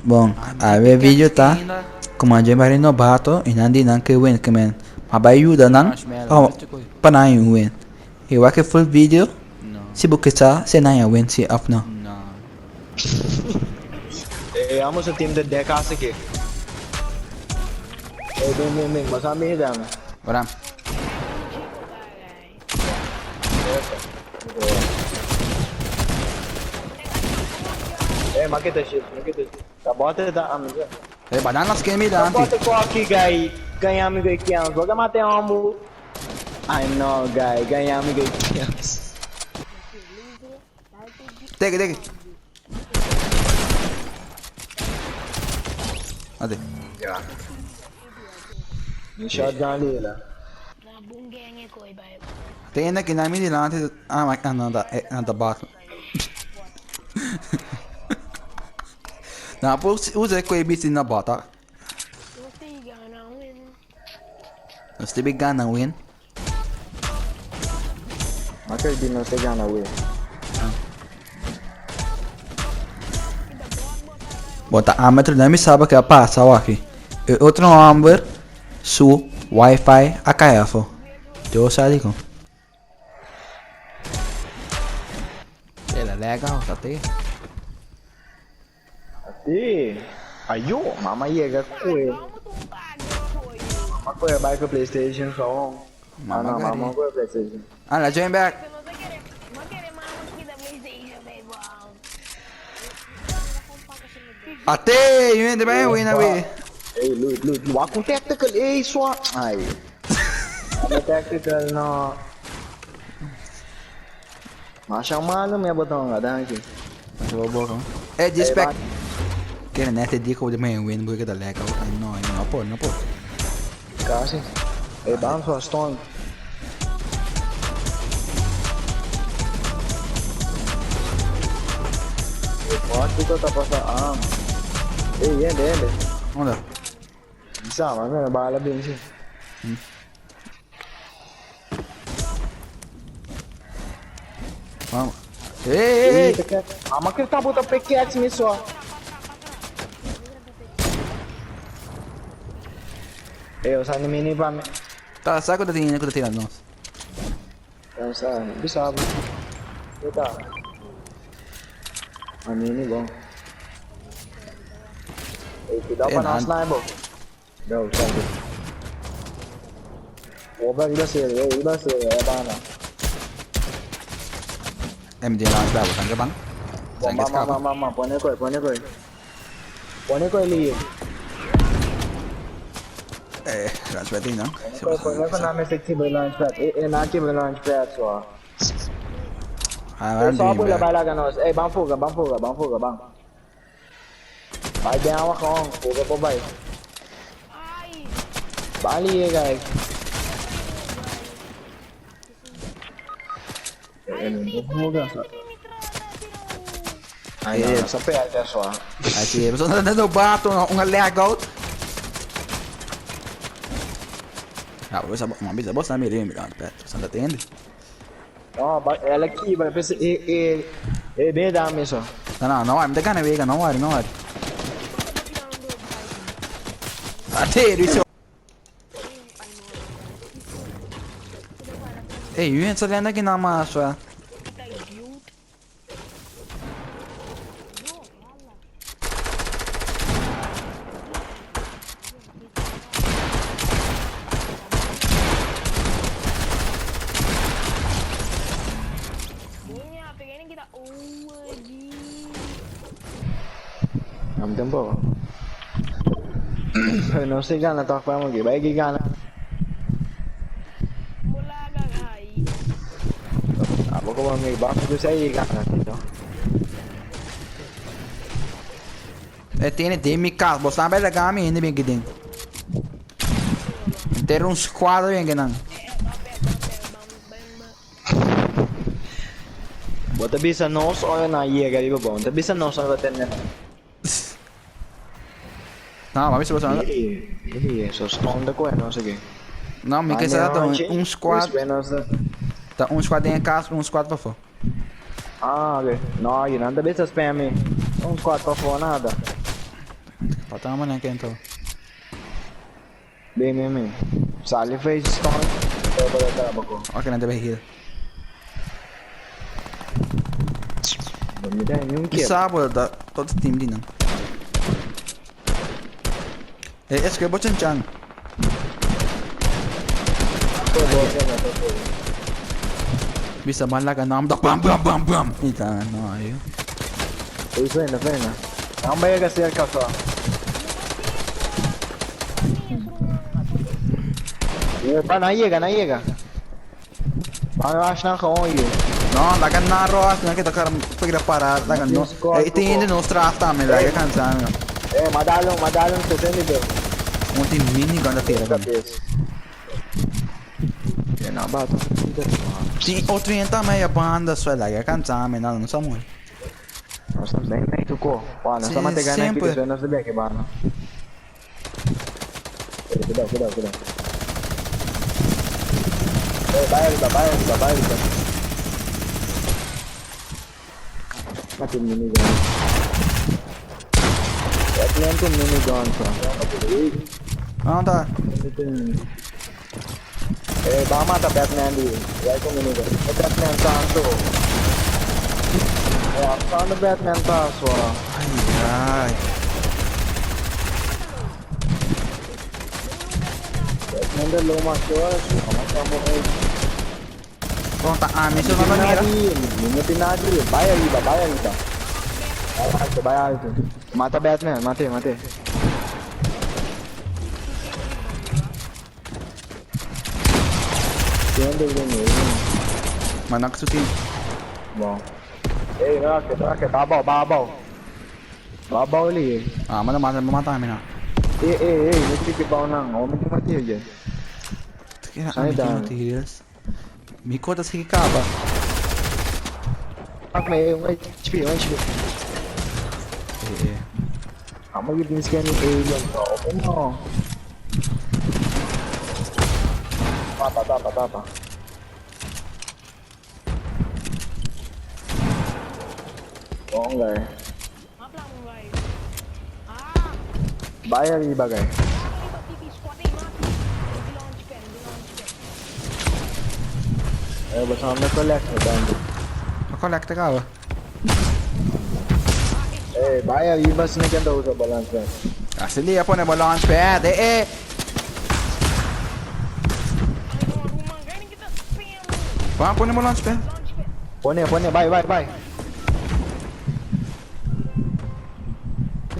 Bom, aí o vídeo tá. Como a gente vai novato e não dinan que win que man. Mas ajuda não. Oh, para não win. Eu acho que full video. Se você tá, se não win se up não. Vamos a team de dekas aqui. Bem, mas a minha dama. Bora. Makita shit. Tá bota da amiga. Banana nas game da anti. Bota com aqui, guy. Ganhar amigo aqui, joga matar amo. I know, guy. Ganhar amigo aqui. Take. Ade. Yeah. Shotgun ali lá. Tem aqui na minha lá antes. Ah, mas não da bottom. Não, pô, usa com ABC na bota. Você tem gana win. Makita di não sei ganhar win. Bota ammetro não me sabe que passa aqui. Outro number su Wi-Fi AKF. Eu sei com. Ele é legal, tá aí. Ih, ayo, mama ia kue. Mama kue buy ke PlayStation so. Mama kue PlayStation. Ah, join back. Até, yun di ba win na win. Ei, lu, aku tactical swa. Ai. Aku tactical no. Masya mana me botão ada aqui. É dispec. Que net di ko di man win porque da legal. Não pô. Kasi. Bang so stone. Pode que eu tá passando. Ei, dele. Onde? Bisa, mana bala bem sih. Vamos. Ei. Ama kita botar pickaxe nisso, ó. Eu saio mini pra mim. Tá, sabe quando tem nós? Eu saio, bisa. Kita. A mini bom. Ei, dá pra nós lá, bom. Deu, sabe. Oba, iba ser, é bana. MD launch back bukan ke bang? Mama, pone koi liye. Launch back din no? Pone ko namin sexy boy launchpad. Naki boy launchpad so. I'm Só doing pula back. bala ka nos. Bang fuga, bang. Vai bem awa kong, fuga po bay. Bali guys. Fuga sa. Ay, sampai aja so. Aqui, mas não bato legal. Ah, bisa bos na mirim launch pad. Sanda tende. Oh, ela aqui vai pensar bem dame so. Não, I'm the gonna vega, não worry. Até isso. Ei, yun sa lenda ginama siya. Am tempo. No sé gana tak pa mo gi, baigi gana. Ako ko may back ko sa gana dito. Tiene mi casa, vos sabes la gama y bien que tiene. Ter un squad bien que nan. Bota bisa nos o na iya gali ba bon. Bisa nos na baten na. Não, mas se você não. So spawn da ko no sige. Não, me quer dar um squad. Tá um squad em casa, um squad pra fora. Ah, ok. No, yun ang bisa spam eh. Squad pa po nada. Patang mana yang kento? Bem, Sali fez stone. Eu vou dar a boca. Okay, nanti bahir. Me dá nenhum que. Isa boleh dah. Tot team di nang. Es que bochan chan. Bisa malah kan nam dak bam bam bam bam. Ita no ayo. Isso aí, na. Não vai gastar a casa. Pa, naiega. Paano ash na ako yun? No, lagan naro as na kita karam pagkira para lagan no. Ito hindi no straft namin lagi kan sa amin. Madalong sa senidor. Munti mini gun na tira kan. Yan na ba ito? Si O30 may banda sua lagi kan sa amin na sa mo. Nossa, bem tuko. Paano sa matiga na Sempre. kita na sa beke paano? Cuidado. Bayar kita. Mati minigun. Yan tuh minigun pa. Ano ta? Baka mata Batman di. Yan tuh minigun. Batman santo. Saan na Batman paso? Ay. Batman da luma siya. Kamu Kung taami siya na mira. Minutin natin. Bayar iba. Bayar ito. Mata Batman, mate. Yan din. Manak suti. Bom. Rocket. Babaw. Babaw li. Ah, mana mamata amin na. Nagtikibaw nang. O, mati dyan. Kaya Saan ano daan? materials? Miko tas hikaba. May HP. Ama gidin scan yung alien. Open mo. Tapa. Oo nga eh. Bayar iba guys. Basta kami collect mo dahil. Collect ka ba? Bayar iba sinagyan daw sa balance guys. Asli apa na launch pad? Bang po na mo launch pad? Pone, bye.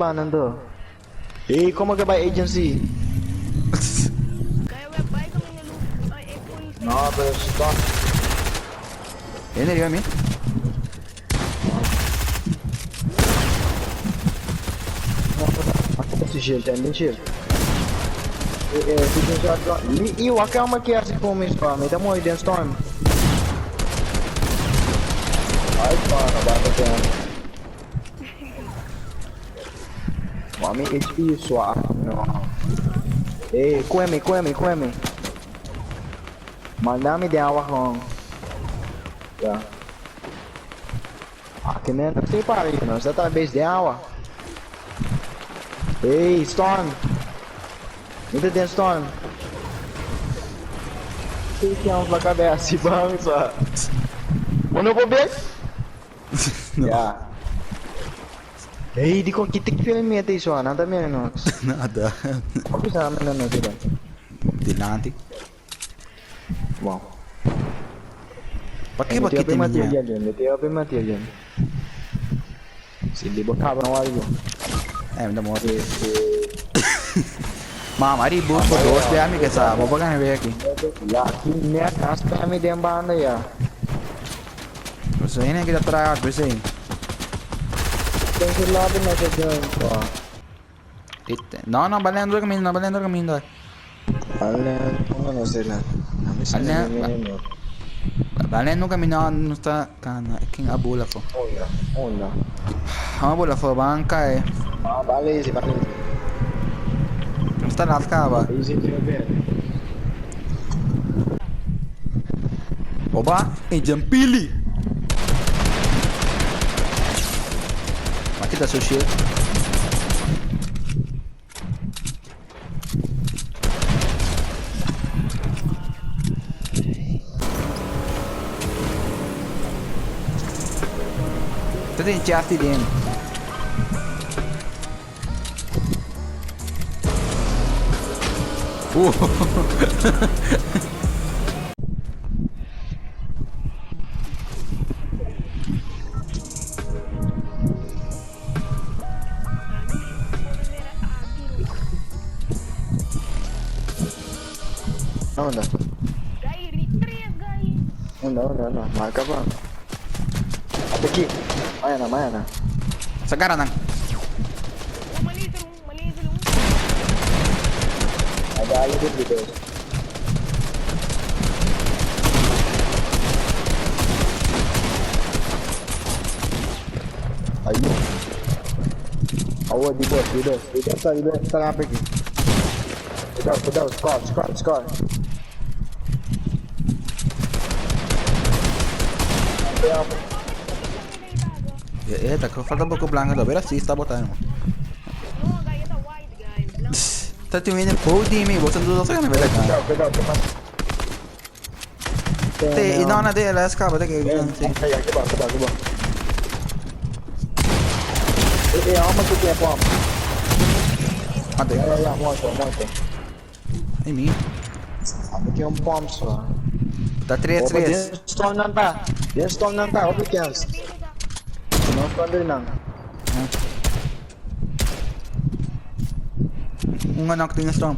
Ba nando? Como que vai agency? No, pero stop. Ini dia mi. Esse shield, tem shield. Fica shotgun. E o acalma que é assim como isso, me dá uma ideia storm. Ai, mano, bata tempo. Mami HP suave. Kuemi. Mandame de agua con. Ya. Aqui nem não tem para isso, não. Você tá base de água. Ei, Storm. Me dê Storm. O que é um pra cabeça? Vamos só. Ano po, Bes? Ya. Ei, di ko kitik film mi ito iso, nada menos. Nada. Ako sa amin na sila. Di nanti. Wow. Pakai bakit ini? Meteu bem material. Se libo cabo não olha. Minta mau. Mama, ribu dos dia mi kesa, mau pakai be aqui. Ya, kini as kami dem banda ya. Terus ini kita try out bersih. Tem que ir lá de novo ó. No, balendo kami. Não sei lá. Balendo kami na nusta kana king abula ko. Onda. Abula ko bangka Vale. Nusta lat ka ba? Oba, jampili. Makita sushi. Tu tem chasti dentro. Anda. Anda. Marca apa? Apa ki? Mana? Sekarang nang. Ada lagi gitu. Ayo. Awak di bawah, tak apa ki? Sudah, score. Eita, falta pouco blanca da beira, sim, está botando. Tá te vendo por de mim, você não sabe na verdade. Cuidado. Te, não, na dela, escapa daqui. Aí, aqui bom. Alma que tem bom. Mate. Ya, morto. Em mim. Aqui bom só. Tá 3-3. Storm nanti, oke chance. Nonton din lang. Uma knock tem storm.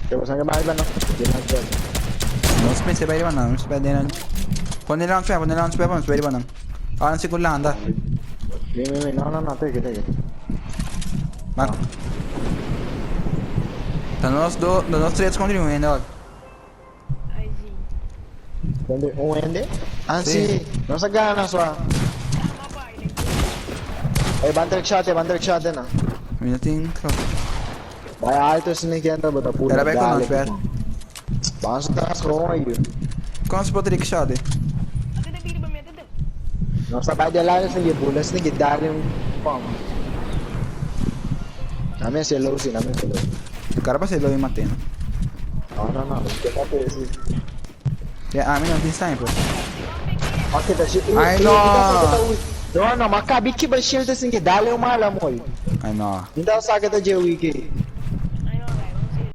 Coba saya balik ba no? Não se pense bem, não se pede não. Quando ele não tiver, vamos ver, não. Olha se colar anda. No, take it. Mas tá nós três contra um ainda, ó. Donde ende? Anzi, non sa gana sua. Banter shot na. Ainda tem. Vai alto sini kenta bota pura. Era bem com nós, velho. Basta tas ko aí. Como se poderia que shot? Não sa de lá sa bulas ni gidali yung pom. Namin si low. O cara passei low e matei. No. Ya, a mim não tem sniper. Okay, that's it. Ay, no. No, makabi ki ba shield sin gidali yung mala mo. Ai, não. Hindi sa kita je wiki.